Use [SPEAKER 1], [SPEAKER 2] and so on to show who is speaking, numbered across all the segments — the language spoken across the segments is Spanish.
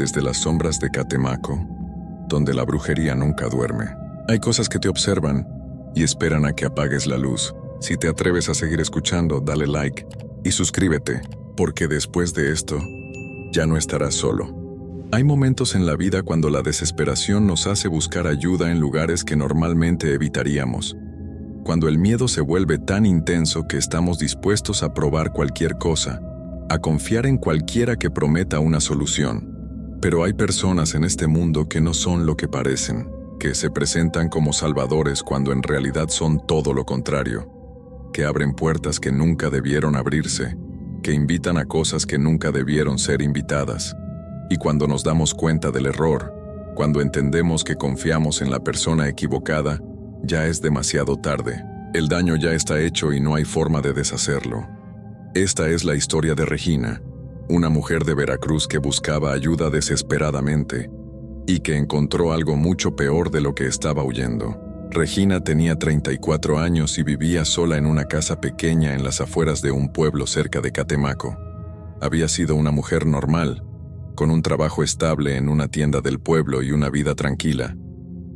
[SPEAKER 1] desde las sombras de Catemaco, donde la brujería nunca duerme. Hay cosas que te observan y esperan a que apagues la luz. Si te atreves a seguir escuchando, dale like y suscríbete, porque después de esto, ya no estarás solo. Hay momentos en la vida cuando la desesperación nos hace buscar ayuda en lugares que normalmente evitaríamos. Cuando el miedo se vuelve tan intenso que estamos dispuestos a probar cualquier cosa, a confiar en cualquiera que prometa una solución. Pero hay personas en este mundo que no son lo que parecen, que se presentan como salvadores cuando en realidad son todo lo contrario, que abren puertas que nunca debieron abrirse, que invitan a cosas que nunca debieron ser invitadas. Y cuando nos damos cuenta del error, cuando entendemos que confiamos en la persona equivocada, ya es demasiado tarde. El daño ya está hecho y no hay forma de deshacerlo. Esta es la historia de Regina, una mujer de Veracruz que buscaba ayuda desesperadamente y que encontró algo mucho peor de lo que estaba huyendo. Regina tenía 34 años y vivía sola en una casa pequeña en las afueras de un pueblo cerca de Catemaco. Había sido una mujer normal, con un trabajo estable en una tienda del pueblo y una vida tranquila.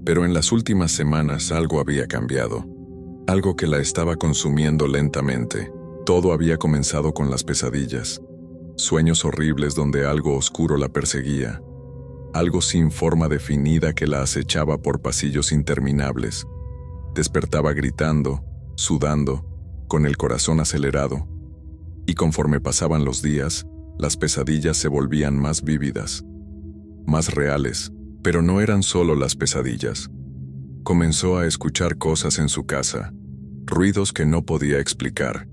[SPEAKER 1] Pero en las últimas semanas algo había cambiado, algo que la estaba consumiendo lentamente. Todo había comenzado con las pesadillas, sueños horribles donde algo oscuro la perseguía, algo sin forma definida que la acechaba por pasillos interminables. Despertaba gritando, sudando, con el corazón acelerado, y conforme pasaban los días, las pesadillas se volvían más vívidas, más reales, pero no eran solo las pesadillas. Comenzó a escuchar cosas en su casa, ruidos que no podía explicar,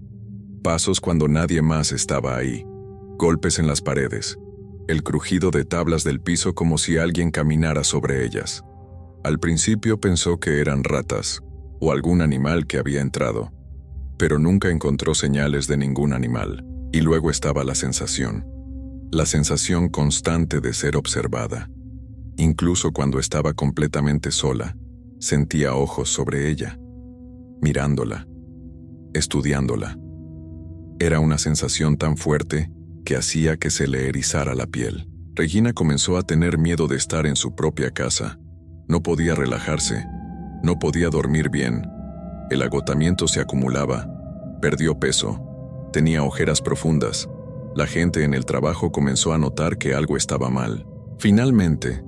[SPEAKER 1] pasos cuando nadie más estaba ahí, golpes en las paredes, el crujido de tablas del piso como si alguien caminara sobre ellas. Al principio pensó que eran ratas o algún animal que había entrado, pero nunca encontró señales de ningún animal. Y luego estaba la sensación constante de ser observada. Incluso cuando estaba completamente sola, sentía ojos sobre ella, mirándola, estudiándola. Era una sensación tan fuerte que hacía que se le erizara la piel. Regina comenzó a tener miedo de estar en su propia casa. No podía relajarse, no podía dormir bien. El agotamiento se acumulaba, perdió peso, tenía ojeras profundas. La gente en el trabajo comenzó a notar que algo estaba mal. Finalmente,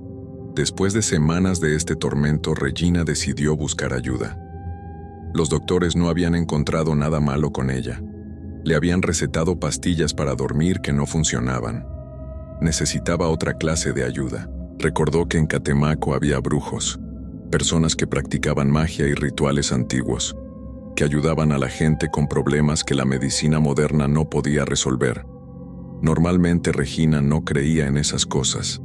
[SPEAKER 1] después de semanas de este tormento, Regina decidió buscar ayuda. Los doctores no habían encontrado nada malo con ella. Le habían recetado pastillas para dormir que no funcionaban. Necesitaba otra clase de ayuda. Recordó que en Catemaco había brujos, personas que practicaban magia y rituales antiguos, que ayudaban a la gente con problemas que la medicina moderna no podía resolver. Normalmente Regina no creía en esas cosas,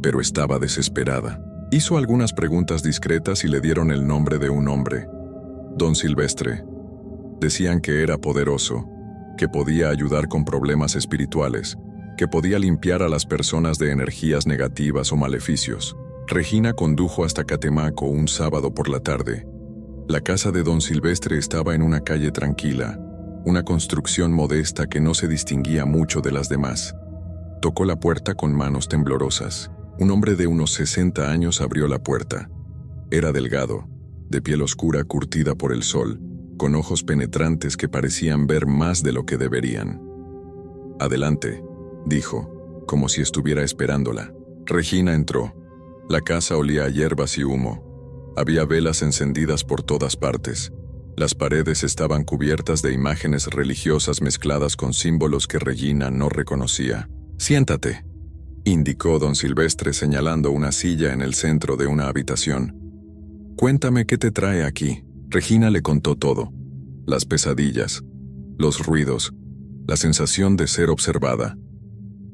[SPEAKER 1] pero estaba desesperada. Hizo algunas preguntas discretas y le dieron el nombre de un hombre, Don Silvestre. Decían que era poderoso, que podía ayudar con problemas espirituales, que podía limpiar a las personas de energías negativas o maleficios. Regina condujo hasta Catemaco un sábado por la tarde. La casa de Don Silvestre estaba en una calle tranquila, una construcción modesta que no se distinguía mucho de las demás. Tocó la puerta con manos temblorosas. Un hombre de unos 60 años abrió la puerta. Era delgado, de piel oscura curtida por el sol, con ojos penetrantes que parecían ver más de lo que deberían. «Adelante», dijo, como si estuviera esperándola. Regina entró. La casa olía a hierbas y humo. Había velas encendidas por todas partes. Las paredes estaban cubiertas de imágenes religiosas mezcladas con símbolos que Regina no reconocía. «Siéntate», indicó Don Silvestre señalando una silla en el centro de una habitación. «Cuéntame qué te trae aquí». Regina le contó todo. Las pesadillas, los ruidos, la sensación de ser observada.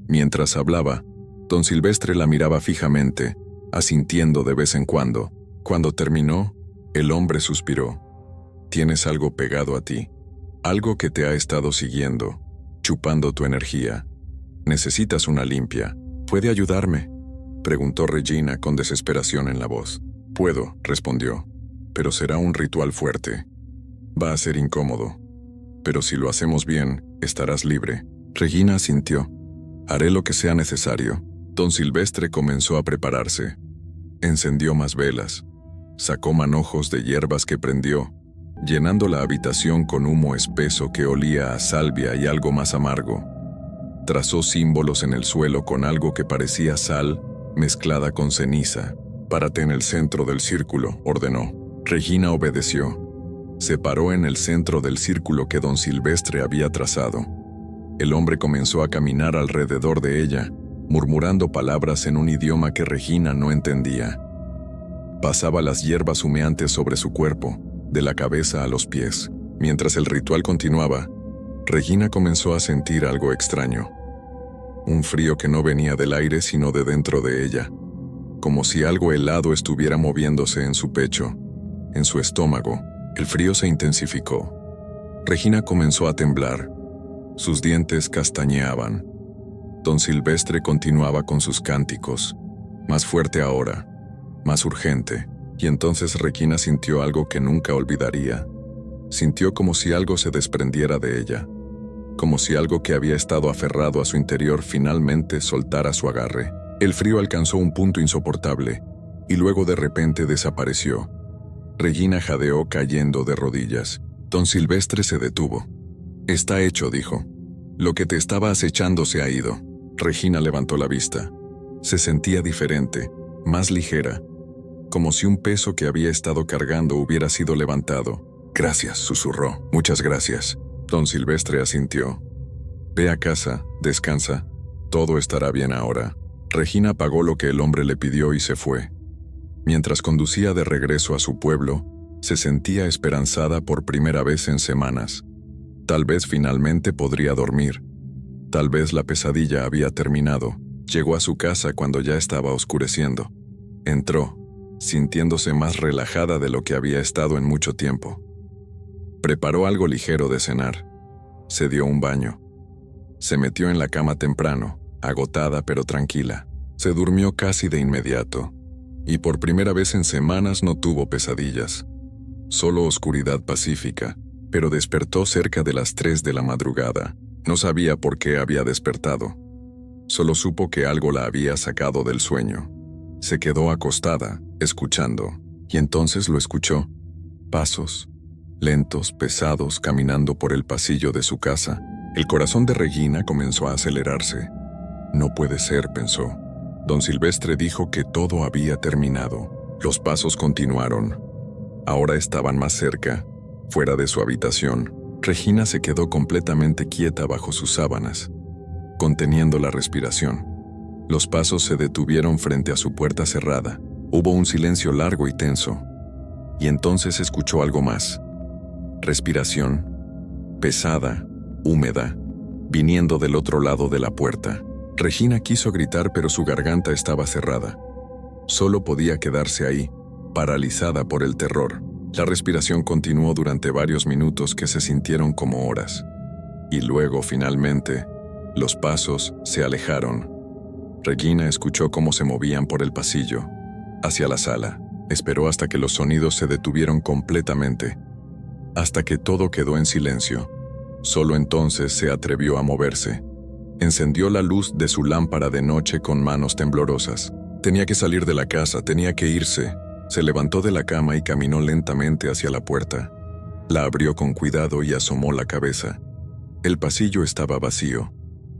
[SPEAKER 1] Mientras hablaba, Don Silvestre la miraba fijamente, asintiendo de vez en cuando. Cuando terminó, el hombre suspiró. «Tienes algo pegado a ti, algo que te ha estado siguiendo, chupando tu energía. Necesitas una limpia. ¿Puede ayudarme?», preguntó Regina con desesperación en la voz. «Puedo», respondió, «pero será un ritual fuerte. Va a ser incómodo. Pero si lo hacemos bien, estarás libre». Regina asintió. «Haré lo que sea necesario». Don Silvestre comenzó a prepararse. Encendió más velas. Sacó manojos de hierbas que prendió, llenando la habitación con humo espeso que olía a salvia y algo más amargo. Trazó símbolos en el suelo con algo que parecía sal mezclada con ceniza. «Párate en el centro del círculo», ordenó. Regina obedeció. Se paró en el centro del círculo que don Silvestre había trazado. El hombre comenzó a caminar alrededor de ella, murmurando palabras en un idioma que Regina no entendía. Pasaba las hierbas humeantes sobre su cuerpo, de la cabeza a los pies. Mientras el ritual continuaba, Regina comenzó a sentir algo extraño. Un frío que no venía del aire sino de dentro de ella, como si algo helado estuviera moviéndose en su pecho, en su estómago. El frío se intensificó. Regina comenzó a temblar. Sus dientes castañeaban. Don Silvestre continuaba con sus cánticos, más fuerte ahora, más urgente, y entonces Regina sintió algo que nunca olvidaría. Sintió como si algo se desprendiera de ella, como si algo que había estado aferrado a su interior finalmente soltara su agarre. El frío alcanzó un punto insoportable, y luego de repente desapareció. Regina jadeó cayendo de rodillas. Don Silvestre se detuvo. «Está hecho», dijo. «Lo que te estaba acechando se ha ido». Regina levantó la vista. Se sentía diferente, más ligera, como si un peso que había estado cargando hubiera sido levantado. «Gracias», susurró. «Muchas gracias». Don Silvestre asintió. «Ve a casa, descansa. Todo estará bien ahora». Regina pagó lo que el hombre le pidió y se fue. Mientras conducía de regreso a su pueblo, se sentía esperanzada por primera vez en semanas. Tal vez finalmente podría dormir. Tal vez la pesadilla había terminado. Llegó a su casa cuando ya estaba oscureciendo. Entró, sintiéndose más relajada de lo que había estado en mucho tiempo. Preparó algo ligero de cenar. Se dio un baño. Se metió en la cama temprano, agotada pero tranquila. Se durmió casi de inmediato. Y por primera vez en semanas no tuvo pesadillas. Solo oscuridad pacífica, pero despertó cerca de las 3 de la madrugada. No sabía por qué había despertado. Solo supo que algo la había sacado del sueño. Se quedó acostada, escuchando, y entonces lo escuchó. Pasos, lentos, pesados, caminando por el pasillo de su casa. El corazón de Regina comenzó a acelerarse. «No puede ser», pensó. Don Silvestre dijo que todo había terminado. Los pasos continuaron. Ahora estaban más cerca, fuera de su habitación. Regina se quedó completamente quieta bajo sus sábanas, conteniendo la respiración. Los pasos se detuvieron frente a su puerta cerrada. Hubo un silencio largo y tenso. Y entonces escuchó algo más. Respiración, pesada, húmeda, viniendo del otro lado de la puerta. Regina quiso gritar, pero su garganta estaba cerrada. Solo podía quedarse ahí, paralizada por el terror. La respiración continuó durante varios minutos que se sintieron como horas. Y luego, finalmente, los pasos se alejaron. Regina escuchó cómo se movían por el pasillo, hacia la sala. Esperó hasta que los sonidos se detuvieron completamente, hasta que todo quedó en silencio. Solo entonces se atrevió a moverse. Encendió la luz de su lámpara de noche con manos temblorosas. Tenía que salir de la casa, tenía que irse. Se levantó de la cama y caminó lentamente hacia la puerta. La abrió con cuidado y asomó la cabeza. El pasillo estaba vacío,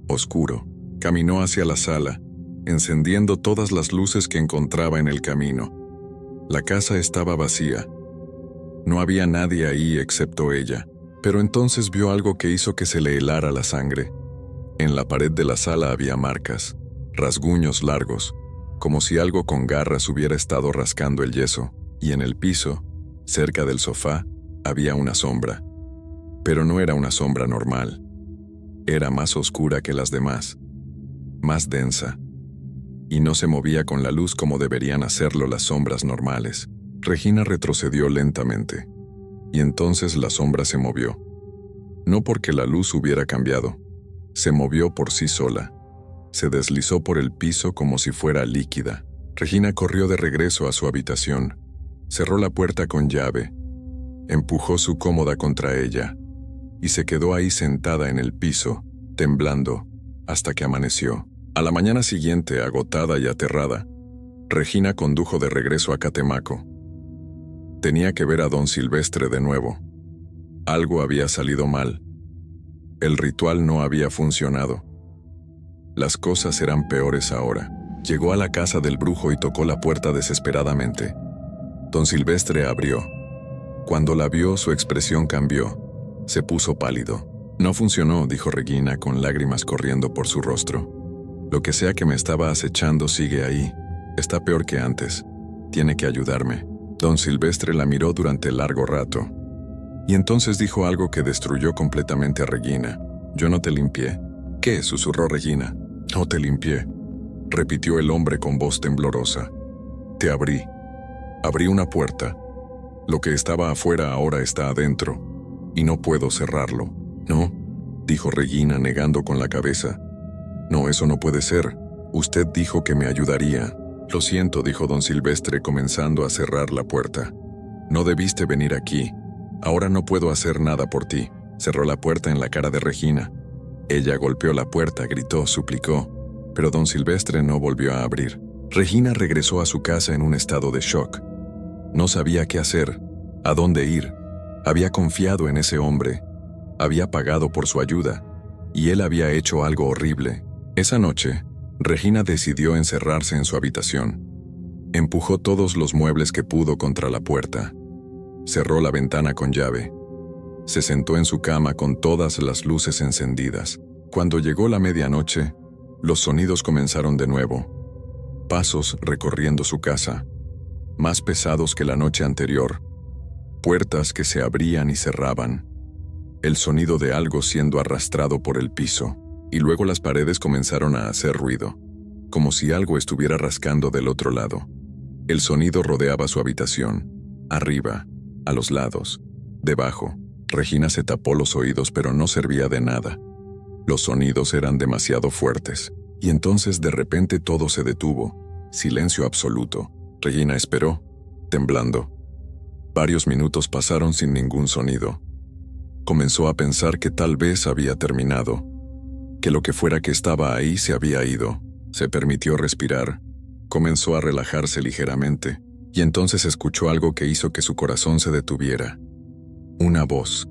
[SPEAKER 1] oscuro. Caminó hacia la sala, encendiendo todas las luces que encontraba en el camino. La casa estaba vacía. No había nadie ahí excepto ella. Pero entonces vio algo que hizo que se le helara la sangre. En la pared de la sala había marcas, rasguños largos, como si algo con garras hubiera estado rascando el yeso, y en el piso, cerca del sofá, había una sombra. Pero no era una sombra normal. Era más oscura que las demás, más densa, y no se movía con la luz como deberían hacerlo las sombras normales. Regina retrocedió lentamente, y entonces la sombra se movió. No porque la luz hubiera cambiado, se movió por sí sola. Se deslizó por el piso como si fuera líquida. Regina corrió de regreso a su habitación. Cerró la puerta con llave. Empujó su cómoda contra ella y se quedó ahí sentada en el piso, temblando, hasta que amaneció. A la mañana siguiente, agotada y aterrada, Regina condujo de regreso a Catemaco. Tenía que ver a don Silvestre de nuevo. Algo había salido mal. El ritual no había funcionado. Las cosas eran peores ahora. Llegó a la casa del brujo y tocó la puerta desesperadamente. Don Silvestre abrió. Cuando la vio, su expresión cambió. Se puso pálido. No funcionó, dijo Regina con lágrimas corriendo por su rostro. Lo que sea que me estaba acechando sigue ahí. Está peor que antes. Tiene que ayudarme. Don Silvestre la miró durante largo rato. Y entonces dijo algo que destruyó completamente a Regina. Yo no te limpié. ¿Qué? Susurró Regina. No te limpié, repitió el hombre con voz temblorosa. Te abrí. Abrí una puerta. Lo que estaba afuera ahora está adentro. Y no puedo cerrarlo. No, dijo Regina negando con la cabeza. No, eso no puede ser. Usted dijo que me ayudaría. Lo siento, dijo don Silvestre comenzando a cerrar la puerta. No debiste venir aquí. Ahora no puedo hacer nada por ti. Cerró la puerta en la cara de Regina. Ella golpeó la puerta, gritó, suplicó, pero don Silvestre no volvió a abrir. Regina regresó a su casa en un estado de shock. No sabía qué hacer, a dónde ir. Había confiado en ese hombre. Había pagado por su ayuda, y él había hecho algo horrible. Esa noche, Regina decidió encerrarse en su habitación. Empujó todos los muebles que pudo contra la puerta. Cerró la ventana con llave. Se sentó en su cama con todas las luces encendidas. Cuando llegó la medianoche, los sonidos comenzaron de nuevo. Pasos recorriendo su casa, más pesados que la noche anterior. Puertas que se abrían y cerraban. El sonido de algo siendo arrastrado por el piso. Y luego las paredes comenzaron a hacer ruido, como si algo estuviera rascando del otro lado. El sonido rodeaba su habitación, arriba, a los lados, debajo. Regina se tapó los oídos, pero no servía de nada. Los sonidos eran demasiado fuertes, y entonces de repente todo se detuvo. Silencio absoluto. Regina esperó, temblando. Varios minutos pasaron sin ningún sonido. Comenzó a pensar que tal vez había terminado, que lo que fuera que estaba ahí se había ido. Se permitió respirar, comenzó a relajarse ligeramente, y entonces escuchó algo que hizo que su corazón se detuviera. Una voz,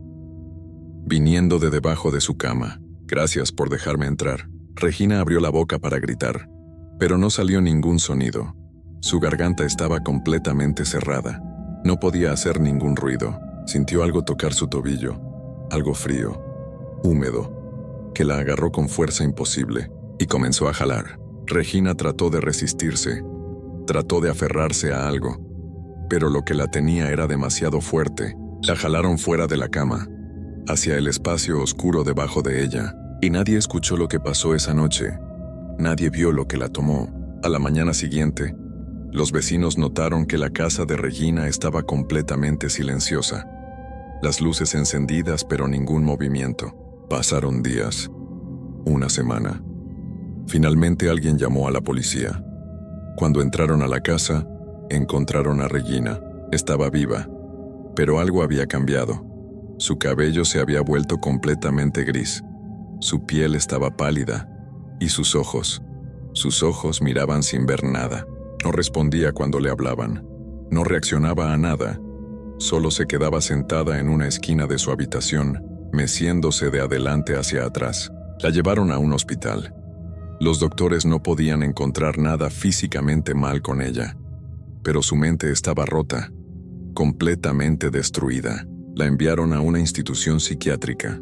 [SPEAKER 1] viniendo de debajo de su cama. Gracias por dejarme entrar. Regina abrió la boca para gritar, pero no salió ningún sonido. Su garganta estaba completamente cerrada. No podía hacer ningún ruido. Sintió algo tocar su tobillo, algo frío, húmedo, que la agarró con fuerza imposible y comenzó a jalar. Regina trató de resistirse, trató de aferrarse a algo, pero lo que la tenía era demasiado fuerte. La jalaron fuera de la cama, hacia el espacio oscuro debajo de ella, y nadie escuchó lo que pasó esa noche. Nadie vio lo que la tomó. A la mañana siguiente, los vecinos notaron que la casa de Regina estaba completamente silenciosa. Las luces encendidas, pero ningún movimiento. Pasaron días, una semana. Finalmente alguien llamó a la policía. Cuando entraron a la casa, encontraron a Regina. Estaba viva, pero algo había cambiado. Su cabello se había vuelto completamente gris. Su piel estaba pálida, y sus ojos miraban sin ver nada. No respondía cuando le hablaban. No reaccionaba a nada. Solo se quedaba sentada en una esquina de su habitación, meciéndose de adelante hacia atrás. La llevaron a un hospital. Los doctores no podían encontrar nada físicamente mal con ella, pero su mente estaba rota, completamente destruida. La enviaron a una institución psiquiátrica.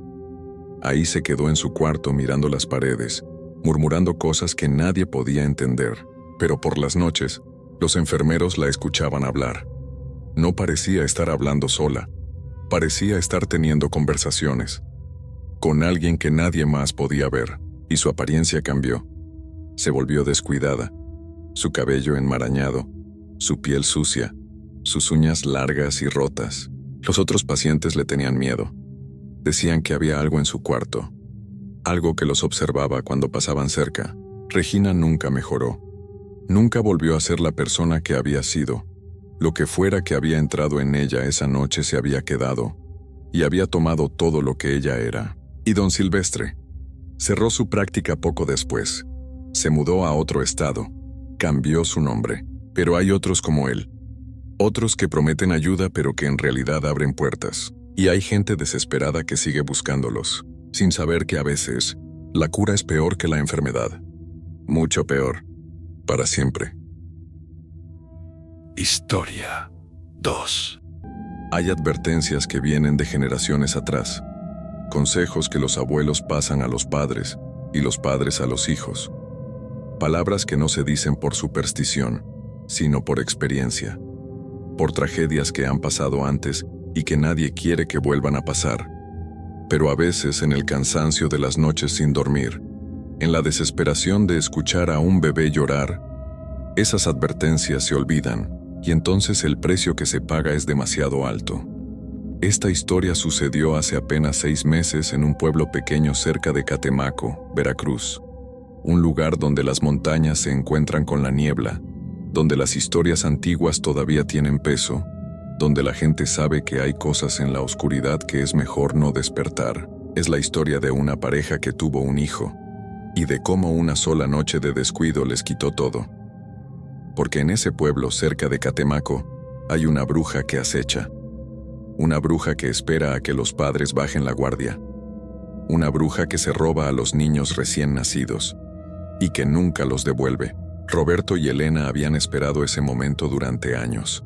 [SPEAKER 1] Ahí se quedó en su cuarto mirando las paredes, murmurando cosas que nadie podía entender. Pero por las noches, los enfermeros la escuchaban hablar. No parecía estar hablando sola. Parecía estar teniendo conversaciones con alguien que nadie más podía ver, y su apariencia cambió. Se volvió descuidada, su cabello enmarañado, su piel sucia, sus uñas largas y rotas. Los otros pacientes le tenían miedo. Decían que había algo en su cuarto, algo que los observaba cuando pasaban cerca. Regina nunca mejoró. Nunca volvió a ser la persona que había sido. Lo que fuera que había entrado en ella esa noche se había quedado, y había tomado todo lo que ella era. Y don Silvestre cerró su práctica poco después. Se mudó a otro estado. Cambió su nombre. Pero hay otros como él. Otros que prometen ayuda pero que en realidad abren puertas. Y hay gente desesperada que sigue buscándolos, sin saber que a veces la cura es peor que la enfermedad. Mucho peor. Para siempre.
[SPEAKER 2] Historia 2.
[SPEAKER 1] Hay advertencias que vienen de generaciones atrás. Consejos que los abuelos pasan a los padres y los padres a los hijos. Palabras que no se dicen por superstición, sino por experiencia. Por tragedias que han pasado antes y que nadie quiere que vuelvan a pasar. Pero a veces en el cansancio de las noches sin dormir, en la desesperación de escuchar a un bebé llorar, esas advertencias se olvidan y entonces el precio que se paga es demasiado alto. Esta historia sucedió hace apenas 6 meses en un pueblo pequeño cerca de Catemaco, Veracruz. Un lugar donde las montañas se encuentran con la niebla, donde las historias antiguas todavía tienen peso, donde la gente sabe que hay cosas en la oscuridad que es mejor no despertar. Es la historia de una pareja que tuvo un hijo, y de cómo una sola noche de descuido les quitó todo. Porque en ese pueblo cerca de Catemaco hay una bruja que acecha. Una bruja que espera a que los padres bajen la guardia. Una bruja que se roba a los niños recién nacidos y que nunca los devuelve. Roberto y Elena habían esperado ese momento durante años.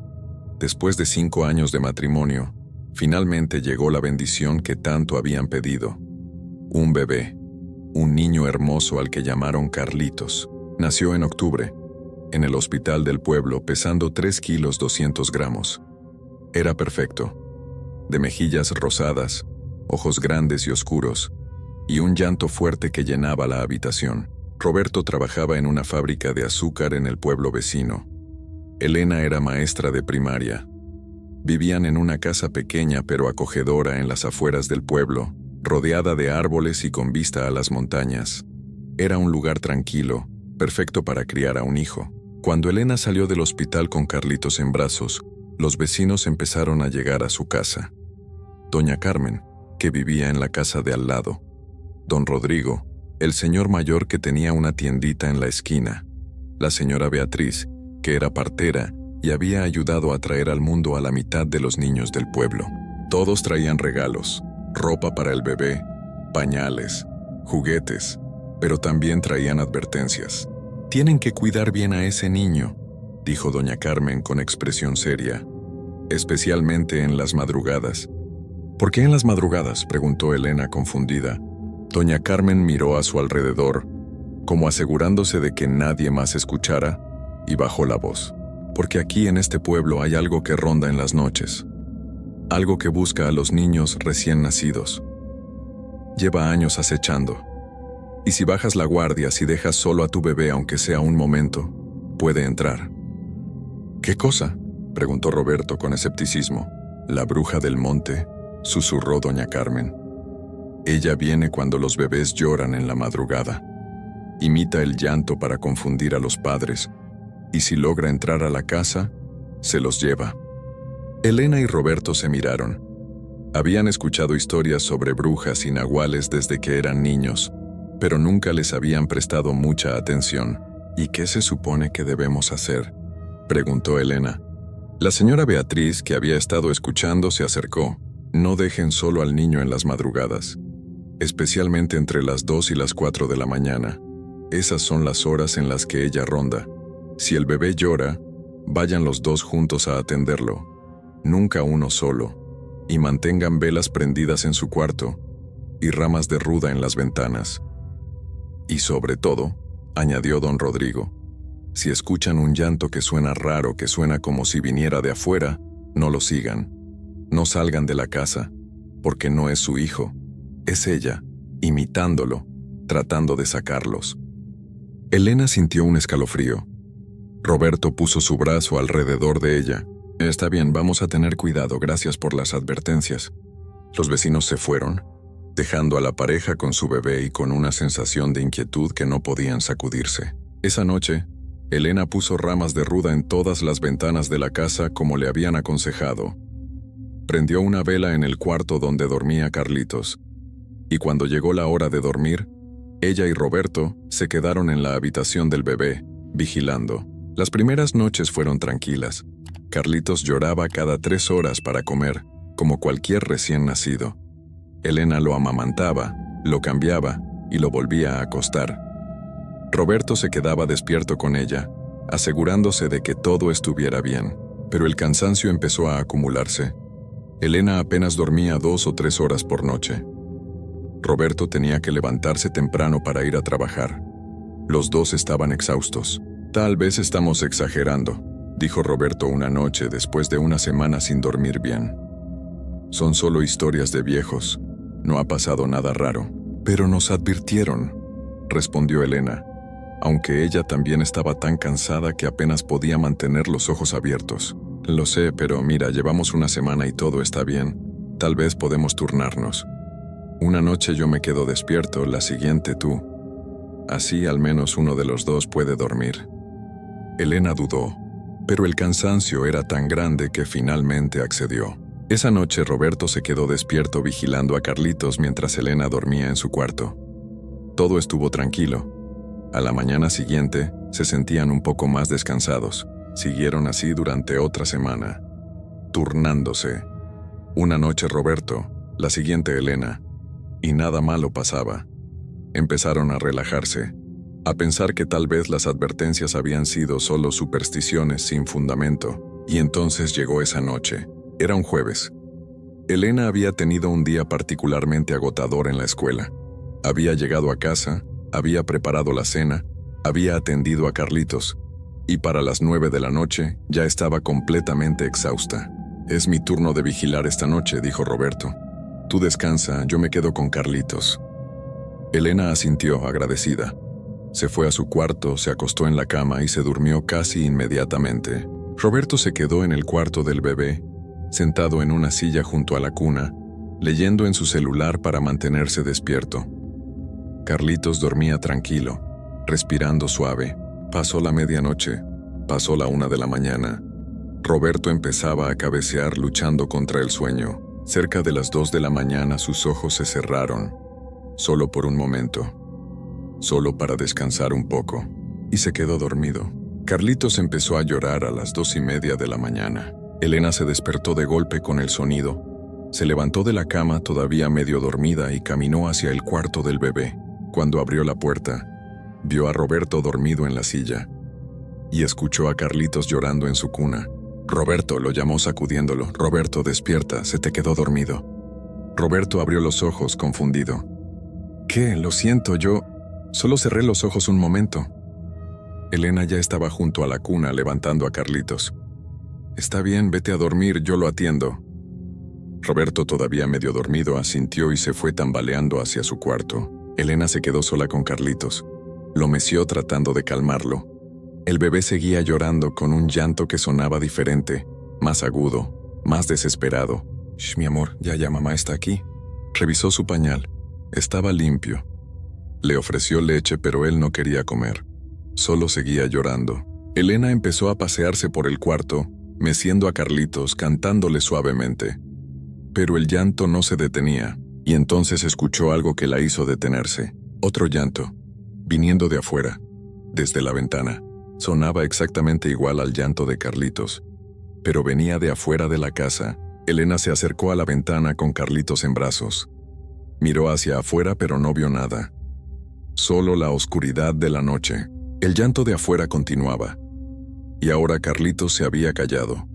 [SPEAKER 1] Después de 5 años de matrimonio, finalmente llegó la bendición que tanto habían pedido. Un bebé, un niño hermoso al que llamaron Carlitos. Nació en octubre, en el hospital del pueblo, pesando 3 kilos 200 gramos. Era perfecto. De mejillas rosadas, ojos grandes y oscuros, y un llanto fuerte que llenaba la habitación. Roberto trabajaba en una fábrica de azúcar en el pueblo vecino. Elena era maestra de primaria. Vivían en una casa pequeña pero acogedora en las afueras del pueblo, rodeada de árboles y con vista a las montañas. Era un lugar tranquilo, perfecto para criar a un hijo. Cuando Elena salió del hospital con Carlitos en brazos, los vecinos empezaron a llegar a su casa. Doña Carmen, que vivía en la casa de al lado. Don Rodrigo, el señor mayor que tenía una tiendita en la esquina. La señora Beatriz, que era partera y había ayudado a traer al mundo a la mitad de los niños del pueblo. Todos traían regalos, ropa para el bebé, pañales, juguetes, pero también traían advertencias. «Tienen que cuidar bien a ese niño», dijo doña Carmen con expresión seria, «especialmente en las madrugadas». «¿Por qué en las madrugadas?», preguntó Elena confundida. Doña Carmen miró a su alrededor, como asegurándose de que nadie más escuchara, y bajó la voz. «Porque aquí en este pueblo hay algo que ronda en las noches. Algo que busca a los niños recién nacidos. Lleva años acechando. Y si bajas la guardia, si dejas solo a tu bebé aunque sea un momento, puede entrar». «¿Qué cosa?», preguntó Roberto con escepticismo. «La bruja del monte», susurró doña Carmen. «Ella viene cuando los bebés lloran en la madrugada. Imita el llanto para confundir a los padres, y si logra entrar a la casa, se los lleva». Elena y Roberto se miraron. Habían escuchado historias sobre brujas y nahuales desde que eran niños, pero nunca les habían prestado mucha atención. «¿Y qué se supone que debemos hacer?», preguntó Elena. La señora Beatriz, que había estado escuchando, se acercó. «No dejen solo al niño en las madrugadas, especialmente entre las 2 y las 4 de la mañana. Esas son las horas en las que ella ronda. Si el bebé llora, vayan los 2 juntos a atenderlo, nunca uno solo, y mantengan velas prendidas en su cuarto y ramas de ruda en las ventanas. Y sobre todo», añadió don Rodrigo, «si escuchan un llanto que suena raro, que suena como si viniera de afuera, no lo sigan. No salgan de la casa, porque no es su hijo, es ella, imitándolo, tratando de sacarlos». Elena sintió un escalofrío. Roberto puso su brazo alrededor de ella. «Está bien, vamos a tener cuidado, gracias por las advertencias». Los vecinos se fueron, dejando a la pareja con su bebé y con una sensación de inquietud que no podían sacudirse. Esa noche, Elena puso ramas de ruda en todas las ventanas de la casa como le habían aconsejado. Prendió una vela en el cuarto donde dormía Carlitos, y cuando llegó la hora de dormir, Ella y Roberto se quedaron en la habitación del bebé, vigilando. Las primeras noches fueron tranquilas. Carlitos lloraba cada 3 horas para comer, como cualquier recién nacido. Elena lo amamantaba, lo cambiaba y lo volvía a acostar. Roberto se quedaba despierto con ella, asegurándose de que todo estuviera bien, pero el cansancio empezó a acumularse. Elena apenas dormía 2 o 3 horas por noche. Roberto tenía que levantarse temprano para ir a trabajar. Los dos estaban exhaustos. «Tal vez estamos exagerando», dijo Roberto una noche después de una semana sin dormir bien. «Son solo historias de viejos. No ha pasado nada raro». «Pero nos advirtieron», respondió Elena, aunque ella también estaba tan cansada que apenas podía mantener los ojos abiertos. «Lo sé, pero mira, llevamos una semana y todo está bien. Tal vez podemos turnarnos. Una noche yo me quedo despierto, la siguiente tú. Así al menos uno de los dos puede dormir». Elena dudó, pero el cansancio era tan grande que finalmente accedió. Esa noche Roberto se quedó despierto vigilando a Carlitos mientras Elena dormía en su cuarto. Todo estuvo tranquilo. A la mañana siguiente se sentían un poco más descansados. Siguieron así durante otra semana, turnándose. Una noche Roberto, la siguiente Elena, y nada malo pasaba. Empezaron a relajarse, a pensar que tal vez las advertencias habían sido solo supersticiones sin fundamento, y entonces llegó esa noche. Era un jueves. Elena había tenido un día particularmente agotador en la escuela. Había llegado a casa, había preparado la cena, había atendido a Carlitos, y para las 9 de la noche ya estaba completamente exhausta. «Es mi turno de vigilar esta noche», dijo Roberto. «Tú descansa, yo me quedo con Carlitos». Elena asintió, agradecida. Se fue a su cuarto, se acostó en la cama y se durmió casi inmediatamente. Roberto se quedó en el cuarto del bebé, sentado en una silla junto a la cuna, leyendo en su celular para mantenerse despierto. Carlitos dormía tranquilo, respirando suave. Pasó la medianoche, pasó la 1 de la mañana. Roberto empezaba a cabecear luchando contra el sueño. Cerca de las 2 de la mañana sus ojos se cerraron, solo por un momento, solo para descansar un poco, y se quedó dormido. Carlitos empezó a llorar a las 2:30 de la mañana. Elena se despertó de golpe con el sonido. Se levantó de la cama todavía medio dormida y caminó hacia el cuarto del bebé. Cuando abrió la puerta, vio a Roberto dormido en la silla y escuchó a Carlitos llorando en su cuna. «Roberto», lo llamó sacudiéndolo. «Roberto, despierta, se te quedó dormido». Roberto abrió los ojos, confundido. «¿Qué? Lo siento, yo solo cerré los ojos un momento». Elena ya estaba junto a la cuna levantando a Carlitos. «Está bien, vete a dormir, yo lo atiendo». Roberto, todavía medio dormido, asintió y se fue tambaleando hacia su cuarto. Elena se quedó sola con Carlitos. Lo meció tratando de calmarlo. El bebé seguía llorando con un llanto que sonaba diferente, más agudo, más desesperado. «Shh, mi amor, ya mamá está aquí». Revisó su pañal. Estaba limpio. Le ofreció leche, pero él no quería comer. Solo seguía llorando. Elena empezó a pasearse por el cuarto, meciendo a Carlitos, cantándole suavemente. Pero el llanto no se detenía, y entonces escuchó algo que la hizo detenerse. Otro llanto, viniendo de afuera, desde la ventana. Sonaba exactamente igual al llanto de Carlitos, pero venía de afuera de la casa. Elena se acercó a la ventana con Carlitos en brazos. Miró hacia afuera, pero no vio nada. Solo la oscuridad de la noche. El llanto de afuera continuaba. Y ahora Carlitos se había callado.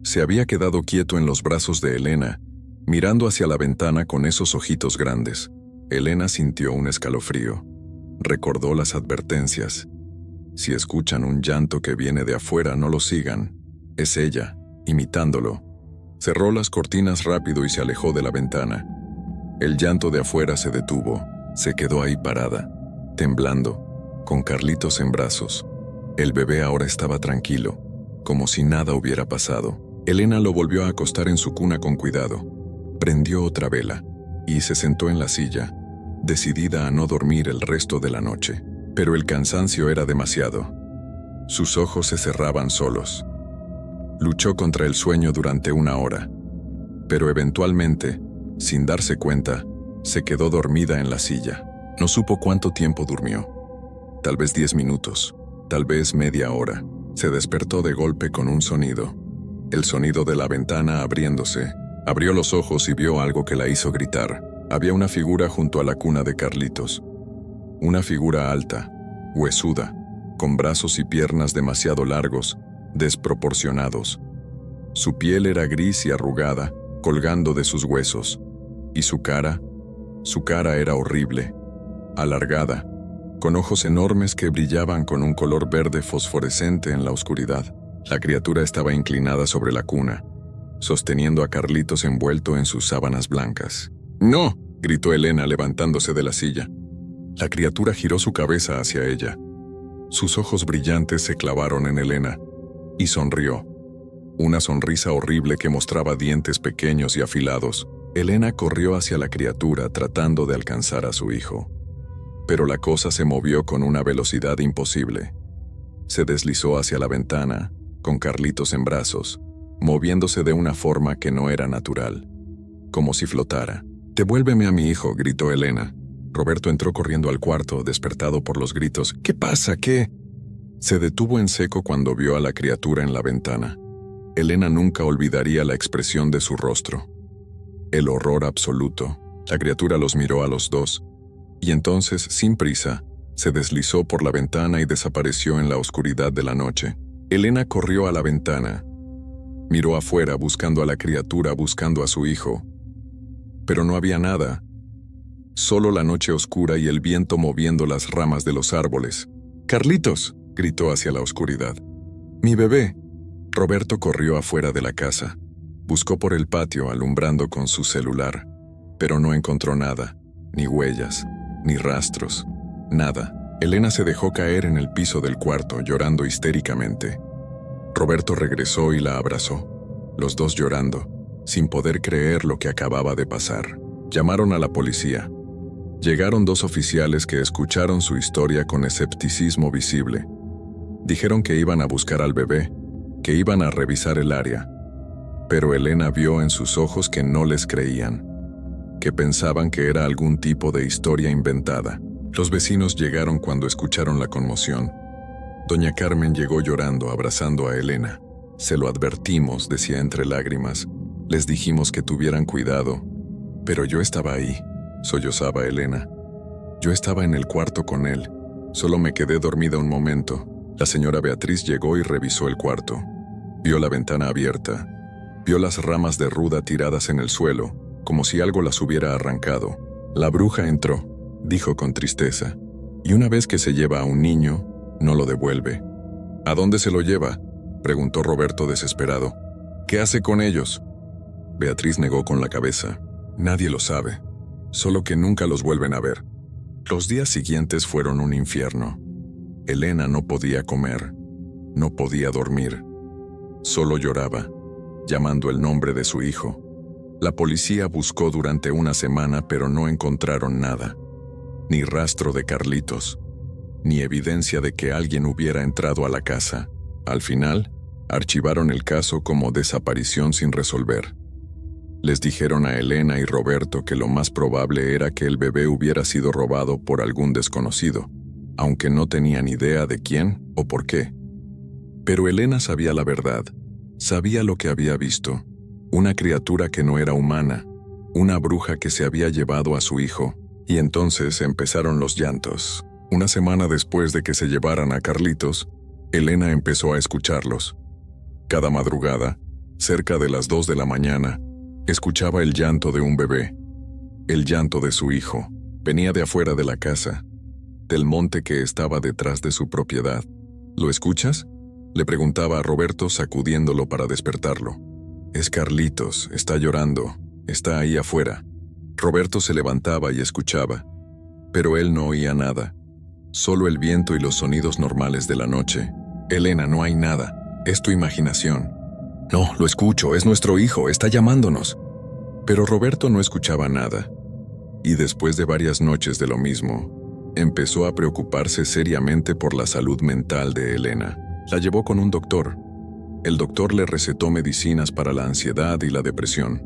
[SPEAKER 1] Se había quedado quieto en los brazos de Elena, mirando hacia la ventana con esos ojitos grandes. Elena sintió un escalofrío. Recordó las advertencias. Si escuchan un llanto que viene de afuera, no lo sigan. Es ella, imitándolo. Cerró las cortinas rápido y se alejó de la ventana. El llanto de afuera se detuvo. Se quedó ahí parada, temblando, con Carlitos en brazos. El bebé ahora estaba tranquilo, como si nada hubiera pasado. Elena lo volvió a acostar en su cuna con cuidado. Prendió otra vela y se sentó en la silla, decidida a no dormir el resto de la noche. Pero el cansancio era demasiado. Sus ojos se cerraban solos. Luchó contra el sueño durante 1 hora, pero eventualmente, sin darse cuenta, se quedó dormida en la silla. No supo cuánto tiempo durmió. Tal vez 10 minutos, tal vez media hora. Se despertó de golpe con un sonido. El sonido de la ventana abriéndose. Abrió los ojos y vio algo que la hizo gritar. Había una figura junto a la cuna de Carlitos. Una figura alta, huesuda, con brazos y piernas demasiado largos, desproporcionados. Su piel era gris y arrugada, colgando de sus huesos. Y su cara era horrible, alargada, con ojos enormes que brillaban con un color verde fosforescente en la oscuridad. La criatura estaba inclinada sobre la cuna, sosteniendo a Carlitos envuelto en sus sábanas blancas. ¡No!, gritó Elena levantándose de la silla. La criatura giró su cabeza hacia ella. Sus ojos brillantes se clavaron en Elena y sonrió. Una sonrisa horrible que mostraba dientes pequeños y afilados. Elena corrió hacia la criatura tratando de alcanzar a su hijo. Pero la cosa se movió con una velocidad imposible. Se deslizó hacia la ventana, con Carlitos en brazos, moviéndose de una forma que no era natural, como si flotara. «Devuélveme a mi hijo», gritó Elena. Roberto entró corriendo al cuarto, despertado por los gritos. «¿Qué pasa? ¿Qué?». Se detuvo en seco cuando vio a la criatura en la ventana. Elena nunca olvidaría la expresión de su rostro. El horror absoluto. La criatura los miró a los dos, y entonces, sin prisa, se deslizó por la ventana y desapareció en la oscuridad de la noche. Elena corrió a la ventana. Miró afuera buscando a la criatura, buscando a su hijo. Pero no había nada. Solo la noche oscura y el viento moviendo las ramas de los árboles. «¡Carlitos!», gritó hacia la oscuridad. «¡Mi bebé!». Roberto corrió afuera de la casa. Buscó por el patio alumbrando con su celular, pero no encontró nada, ni huellas, ni rastros, nada. Elena se dejó caer en el piso del cuarto, llorando histéricamente. Roberto regresó y la abrazó, los dos llorando, sin poder creer lo que acababa de pasar. Llamaron a la policía. Llegaron 2 oficiales que escucharon su historia con escepticismo visible. Dijeron que iban a buscar al bebé, que iban a revisar el área. Pero Elena vio en sus ojos que no les creían, que pensaban que era algún tipo de historia inventada. Los vecinos llegaron cuando escucharon la conmoción. Doña Carmen llegó llorando, abrazando a Elena. «Se lo advertimos», decía entre lágrimas. «Les dijimos que tuvieran cuidado. Pero yo estaba ahí», sollozaba Elena. «Yo estaba en el cuarto con él. Solo me quedé dormida un momento». La señora Beatriz llegó y revisó el cuarto. Vio la ventana abierta. Vio las ramas de ruda tiradas en el suelo, como si algo las hubiera arrancado. «La bruja entró», dijo con tristeza. «Y una vez que se lleva a un niño, no lo devuelve». «¿A dónde se lo lleva?», preguntó Roberto desesperado. «¿Qué hace con ellos?». Beatriz negó con la cabeza. «Nadie lo sabe, solo que nunca los vuelven a ver». Los días siguientes fueron un infierno. Elena no podía comer, no podía dormir. Solo lloraba, llamando el nombre de su hijo. La policía buscó durante una semana, pero no encontraron nada. Ni rastro de Carlitos, ni evidencia de que alguien hubiera entrado a la casa. Al final, archivaron el caso como desaparición sin resolver. Les dijeron a Elena y Roberto que lo más probable era que el bebé hubiera sido robado por algún desconocido, aunque no tenían idea de quién o por qué. Pero Elena sabía la verdad, sabía lo que había visto. Una criatura que no era humana, una bruja que se había llevado a su hijo, y entonces empezaron los llantos. Una semana después de que se llevaran a Carlitos, Elena empezó a escucharlos. Cada madrugada, cerca de las 2 de la mañana, escuchaba el llanto de un bebé, el llanto de su hijo. Venía de afuera de la casa, del monte que estaba detrás de su propiedad. «¿Lo escuchas?», le preguntaba a Roberto, sacudiéndolo para despertarlo. «Es Carlitos, está llorando, está ahí afuera». Roberto se levantaba y escuchaba, pero él no oía nada, solo el viento y los sonidos normales de la noche. «Elena, no hay nada, es tu imaginación». «No, lo escucho, es nuestro hijo, está llamándonos». Pero Roberto no escuchaba nada, y después de varias noches de lo mismo, empezó a preocuparse seriamente por la salud mental de Elena. La llevó con un doctor. El doctor le recetó medicinas para la ansiedad y la depresión.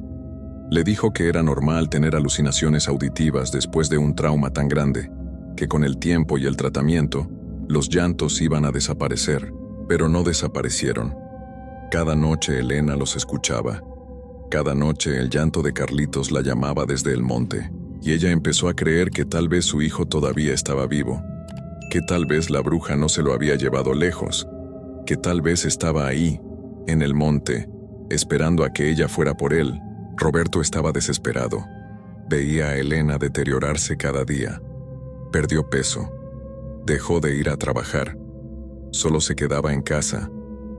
[SPEAKER 1] Le dijo que era normal tener alucinaciones auditivas después de un trauma tan grande. que con el tiempo y el tratamiento, los llantos iban a desaparecer, pero no desaparecieron. Cada noche Elena los escuchaba. Cada noche el llanto de Carlitos la llamaba desde el monte, y ella empezó a creer que tal vez su hijo todavía estaba vivo, que tal vez la bruja no se lo había llevado lejos, que tal vez estaba ahí, en el monte, esperando a que ella fuera por él. Roberto estaba desesperado. Veía a Elena deteriorarse cada día. Perdió peso. Dejó de ir a trabajar. Solo se quedaba en casa,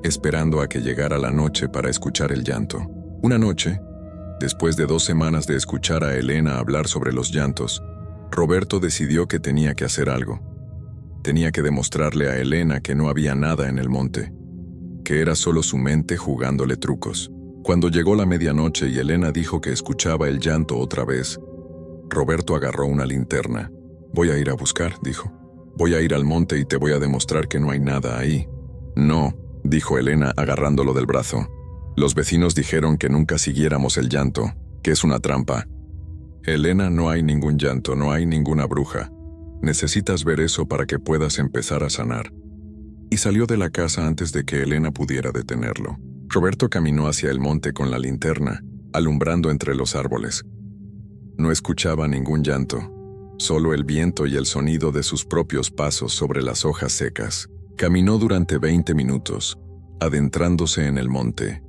[SPEAKER 1] esperando a que llegara la noche para escuchar el llanto. Una noche, después de 2 semanas de escuchar a Elena hablar sobre los llantos, Roberto decidió que tenía que hacer algo. Tenía que demostrarle a Elena que no había nada en el monte, que era solo su mente jugándole trucos. Cuando llegó la medianoche y Elena dijo que escuchaba el llanto otra vez, Roberto agarró una linterna. «Voy a ir a buscar», dijo. «Voy a ir al monte y te voy a demostrar que no hay nada ahí». «No», dijo Elena agarrándolo del brazo. «Los vecinos dijeron que nunca siguiéramos el llanto, que es una trampa». «Elena, no hay ningún llanto, no hay ninguna bruja. Necesitas ver eso para que puedas empezar a sanar». Y salió de la casa antes de que Elena pudiera detenerlo. Roberto caminó hacia el monte con la linterna, alumbrando entre los árboles. No escuchaba ningún llanto, solo el viento y el sonido de sus propios pasos sobre las hojas secas. Caminó durante 20 minutos, adentrándose en el monte.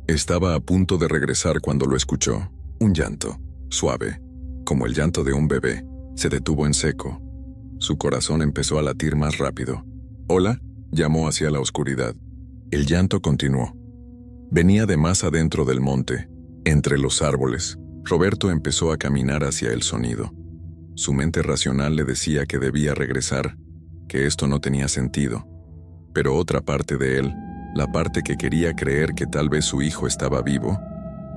[SPEAKER 1] Estaba a punto de regresar cuando lo escuchó. Un llanto, suave, como el llanto de un bebé, se detuvo en seco. Su corazón empezó a latir más rápido. «¿Hola?», llamó hacia la oscuridad. El llanto continuó. Venía de más adentro del monte, entre los árboles. Roberto empezó a caminar hacia el sonido. Su mente racional le decía que debía regresar, que esto no tenía sentido. Pero otra parte de él, la parte que quería creer que tal vez su hijo estaba vivo,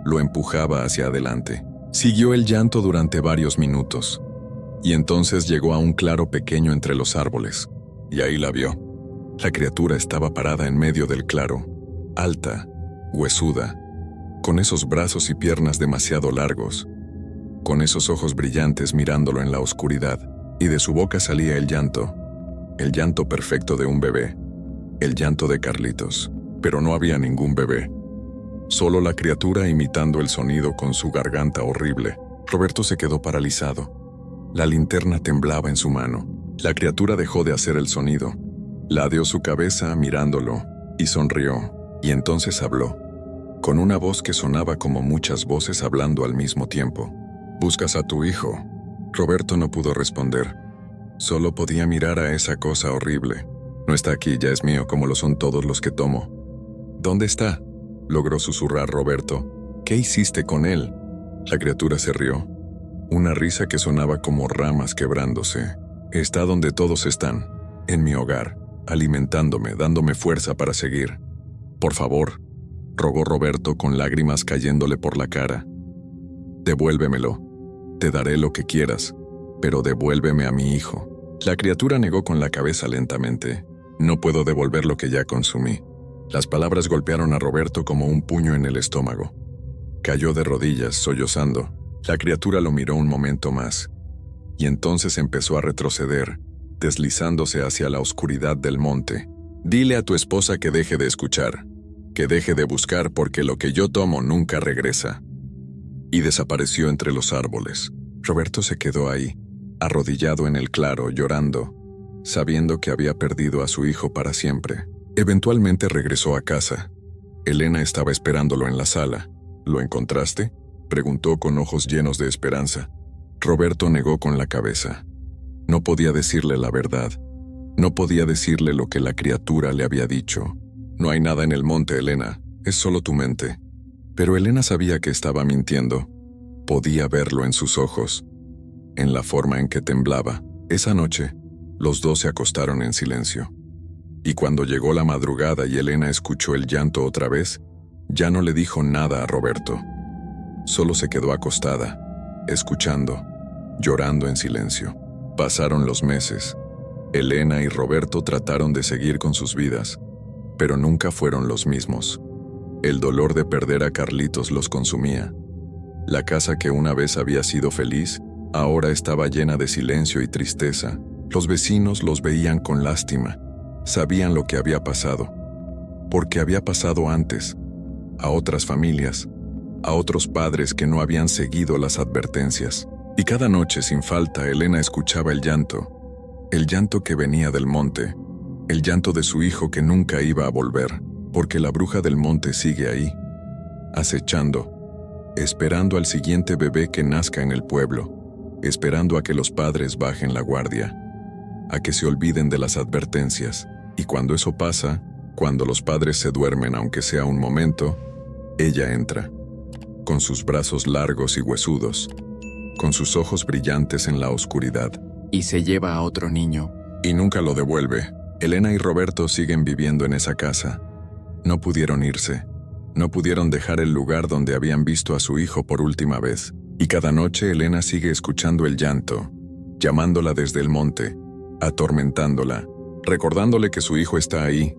[SPEAKER 1] lo empujaba hacia adelante. Siguió el llanto durante varios minutos, y entonces llegó a un claro pequeño entre los árboles, y ahí la vio. La criatura estaba parada en medio del claro, alta, huesuda, con esos brazos y piernas demasiado largos, con esos ojos brillantes mirándolo en la oscuridad, y de su boca salía el llanto perfecto de un bebé, el llanto de Carlitos, pero no había ningún bebé. Solo la criatura imitando el sonido con su garganta horrible. Roberto se quedó paralizado. La linterna temblaba en su mano. La criatura dejó de hacer el sonido. Ladeó su cabeza mirándolo y sonrió, y entonces habló, con una voz que sonaba como muchas voces hablando al mismo tiempo. «¿Buscas a tu hijo?». Roberto no pudo responder. Solo podía mirar a esa cosa horrible. «No está aquí, ya es mío como lo son todos los que tomo». «¿Dónde está?», logró susurrar Roberto. «¿Qué hiciste con él?». La criatura se rió. Una risa que sonaba como ramas quebrándose. «Está donde todos están, en mi hogar, alimentándome, dándome fuerza para seguir». «Por favor», rogó Roberto con lágrimas cayéndole por la cara. «Devuélvemelo. Te daré lo que quieras, pero devuélveme a mi hijo». La criatura negó con la cabeza lentamente. «No puedo devolver lo que ya consumí». Las palabras golpearon a Roberto como un puño en el estómago. Cayó de rodillas, sollozando. La criatura lo miró un momento más, y entonces empezó a retroceder, deslizándose hacia la oscuridad del monte. «Dile a tu esposa que deje de escuchar, que deje de buscar porque lo que yo tomo nunca regresa». Y desapareció entre los árboles. Roberto se quedó ahí, arrodillado en el claro, llorando, sabiendo que había perdido a su hijo para siempre. Eventualmente regresó a casa. Elena estaba esperándolo en la sala. «¿Lo encontraste?», preguntó con ojos llenos de esperanza. Roberto negó con la cabeza. No podía decirle la verdad. No podía decirle lo que la criatura le había dicho. «No hay nada en el monte, Elena. Es solo tu mente». Pero Elena sabía que estaba mintiendo. Podía verlo en sus ojos, en la forma en que temblaba. Esa noche, los dos se acostaron en silencio. Y cuando llegó la madrugada y Elena escuchó el llanto otra vez, ya no le dijo nada a Roberto. Solo se quedó acostada, escuchando, llorando en silencio. Pasaron los meses. Elena y Roberto trataron de seguir con sus vidas, pero nunca fueron los mismos. El dolor de perder a Carlitos los consumía. La casa que una vez había sido feliz, Ahora estaba llena de silencio y tristeza. Los vecinos los veían con lástima. Sabían lo que había pasado. Porque había pasado antes, a otras familias, a otros padres que no habían seguido las advertencias. Y cada noche, sin falta, Elena escuchaba el llanto que venía del monte, el llanto de su hijo que nunca iba a volver, porque la bruja del monte sigue ahí, acechando, esperando al siguiente bebé que nazca en el pueblo, esperando a que los padres bajen la guardia, a que se olviden de las advertencias. Y cuando eso pasa, cuando los padres se duermen aunque sea un momento, ella entra, con sus brazos largos y huesudos, con sus ojos brillantes en la oscuridad.
[SPEAKER 3] Y se lleva a otro niño.
[SPEAKER 1] Y nunca lo devuelve. Elena y Roberto siguen viviendo en esa casa. No pudieron irse. No pudieron dejar el lugar donde habían visto a su hijo por última vez. Y cada noche Elena sigue escuchando el llanto, llamándola desde el monte, atormentándola, recordándole que su hijo está ahí,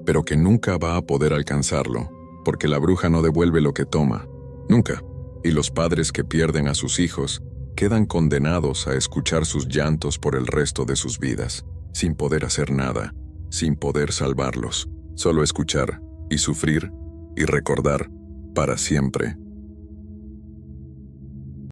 [SPEAKER 1] pero que nunca va a poder alcanzarlo, porque la bruja no devuelve lo que toma. Nunca. Y los padres que pierden a sus hijos quedan condenados a escuchar sus llantos por el resto de sus vidas, sin poder hacer nada, sin poder salvarlos, solo escuchar y sufrir y recordar para siempre